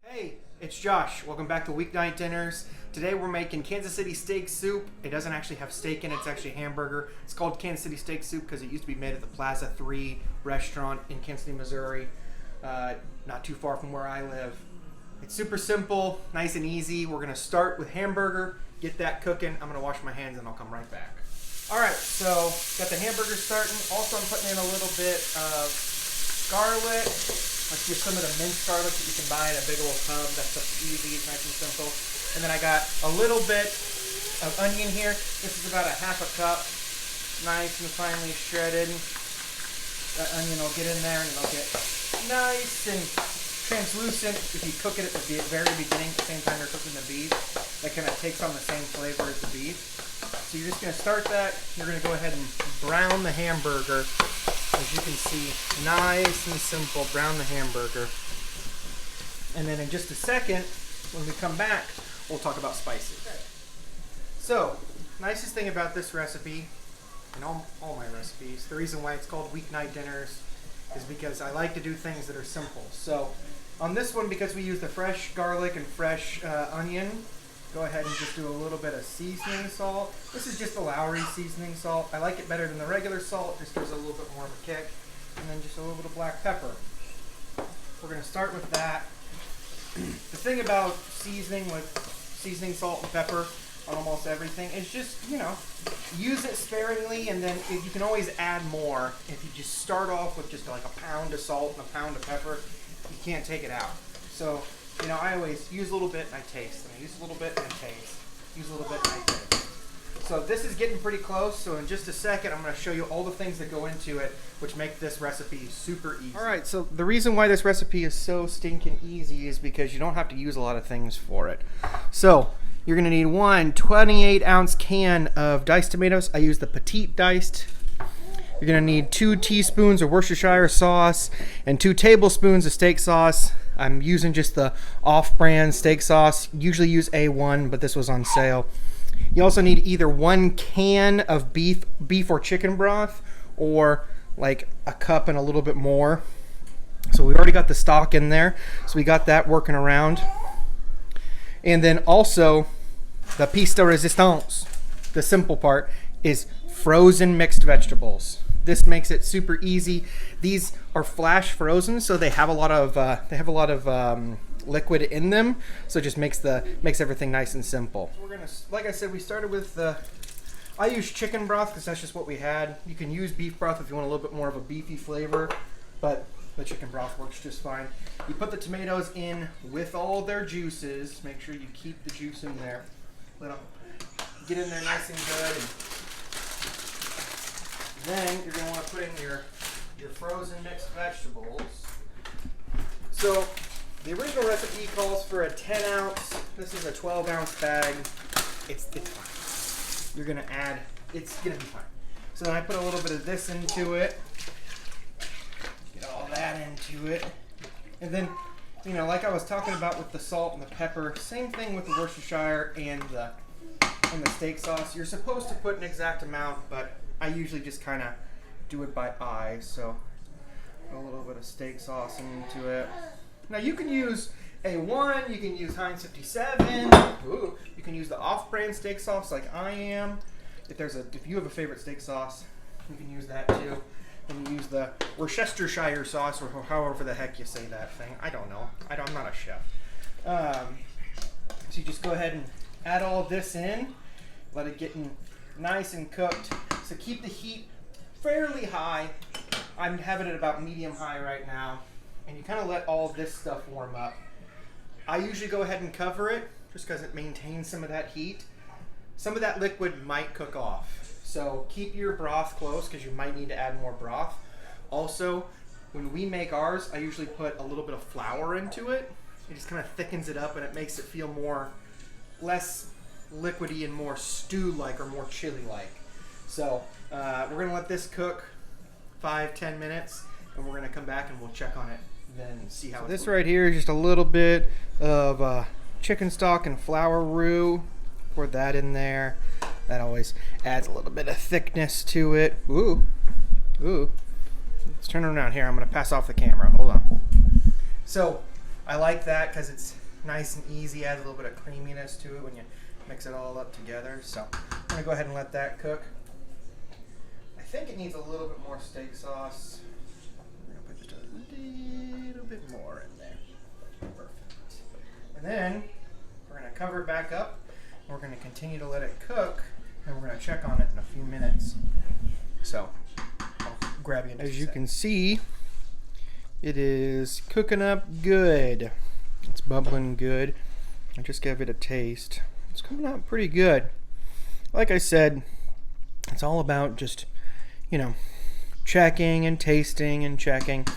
Hey, it's Josh. Welcome back to Weeknight Dinners. Today we're making Kansas City steak soup. It doesn't actually have steak in it, it's actually hamburger. It's called Kansas City steak soup because it used to be made at the Plaza 3 restaurant in Kansas City, Missouri, not too far from where I live. It's super simple, nice and easy. We're gonna start with hamburger, get that cooking. I'm gonna wash my hands and I'll come right back. All right, so got the hamburger starting. Also, I'm putting in a little bit of garlic. Let's use some of the minced garlic that you can buy in a big old tub. That stuff's easy, it's nice and simple. And then I got a little bit of onion here. This is about a half a cup. Nice and finely shredded. That onion will get in there and it'll get nice and translucent if you cook it at the very beginning, at the same time you're cooking the beef. That kind of takes on the same flavor as the beef. So you're just going to start that. You're going to go ahead and brown the hamburger. As you can see, nice and simple, brown the hamburger. And then in just a second, when we come back, we'll talk about spices. So, nicest thing about this recipe, and all my recipes, the reason why it's called Weeknight Dinners is because I like to do things that are simple. So, on this one, because we use the fresh garlic and fresh onion, go ahead and just do a little bit of seasoning salt. This is just the Lowry seasoning salt. I like it better than the regular salt, just gives it a little bit more of a kick. And then just a little bit of black pepper. We're gonna start with that. The thing about seasoning salt and pepper on almost everything is just, use it sparingly, and then you can always add more. If you just start off with just like a pound of salt and a pound of pepper, you can't take it out. So, I always use a little bit and I taste. And I use a little bit and I taste. Use a little bit and I taste. So this is getting pretty close. So in just a second, I'm going to show you all the things that go into it, which make this recipe super easy. All right, so the reason why this recipe is so stinking easy is because you don't have to use a lot of things for it. So you're going to need one 28-ounce can of diced tomatoes. I use the petite diced. You're going to need 2 teaspoons of Worcestershire sauce and 2 tablespoons of steak sauce. I'm using just the off-brand steak sauce. Usually use A1, but this was on sale. You also need either 1 can of beef or chicken broth, or like a cup and a little bit more. So we already got the stock in there, so we got that working around. And then also the piece de resistance, the simple part, is frozen mixed vegetables. This makes it super easy. These are flash frozen, so they have a lot of liquid in them. So it just makes everything nice and simple. So we're gonna, like I said, we started with I use chicken broth because that's just what we had. You can use beef broth if you want a little bit more of a beefy flavor, but the chicken broth works just fine. You put the tomatoes in with all their juices. Make sure you keep the juice in there. Let them get in there nice and good. And then you're going to want to put in your frozen mixed vegetables. So the original recipe calls for a 10-ounce. This is a 12-ounce bag. It's fine. You're going to add, it's going to be fine. So then I put a little bit of this into it. Get all that into it. And then, like I was talking about with the salt and the pepper, same thing with the Worcestershire and the steak sauce. You're supposed to put an exact amount, but I usually just kind of do it by eye. So a little bit of steak sauce into it. Now you can use A1, you can use Heinz 57. Ooh, you can use the off-brand steak sauce like I am. If you have a favorite steak sauce, you can use that too. And you use the Worcestershire sauce, or however the heck you say that thing. I don't know. I'm not a chef. So you just go ahead and add all of this in. Let it get nice and cooked. So keep the heat fairly high. I'm having it about medium high right now. And you kind of let all this stuff warm up. I usually go ahead and cover it just because it maintains some of that heat. Some of that liquid might cook off. So keep your broth close because you might need to add more broth. Also, when we make ours, I usually put a little bit of flour into it. It just kind of thickens it up and it makes it feel less liquidy and more stew-like or more chili-like. So we're going to let this cook 5-10 minutes, and we're going to come back and we'll check on it then see how this right here is just a little bit of chicken stock and flour roux. Pour that in there. That always adds a little bit of thickness to it. Ooh. Let's turn it around here. I'm going to pass off the camera. Hold on. So I like that because it's nice and easy, adds a little bit of creaminess to it when you mix it all up together. So I'm going to go ahead and let that cook. I think it needs a little bit more steak sauce. We're going to put just a little bit more in there. Perfect. And then we're going to cover it back up. We're going to continue to let it cook, and we're going to check on it in a few minutes. So I'll grab you. As you can see, it is cooking up good. It's bubbling good. I just gave it a taste. It's coming out pretty good. Like I said, it's all about just, you know, checking and tasting and checking.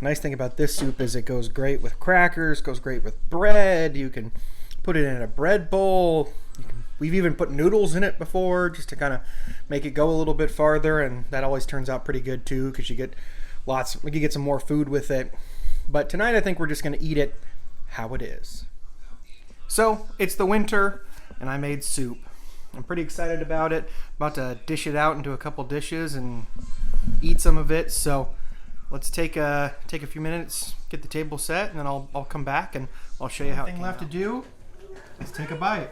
Nice thing about this soup is it goes great with crackers, goes great with bread. You can put it in a bread bowl. We've even put noodles in it before just to kind of make it go a little bit farther, and that always turns out pretty good too because you get we can get some more food with it. But tonight I think we're just going to eat it how it is. So it's the winter and I made soup. I'm pretty excited about it. About to dish it out into a couple dishes and eat some of it. So let's take a few minutes, get the table set, and then I'll come back and I'll show you how it came out. Only thing left to do is take a bite.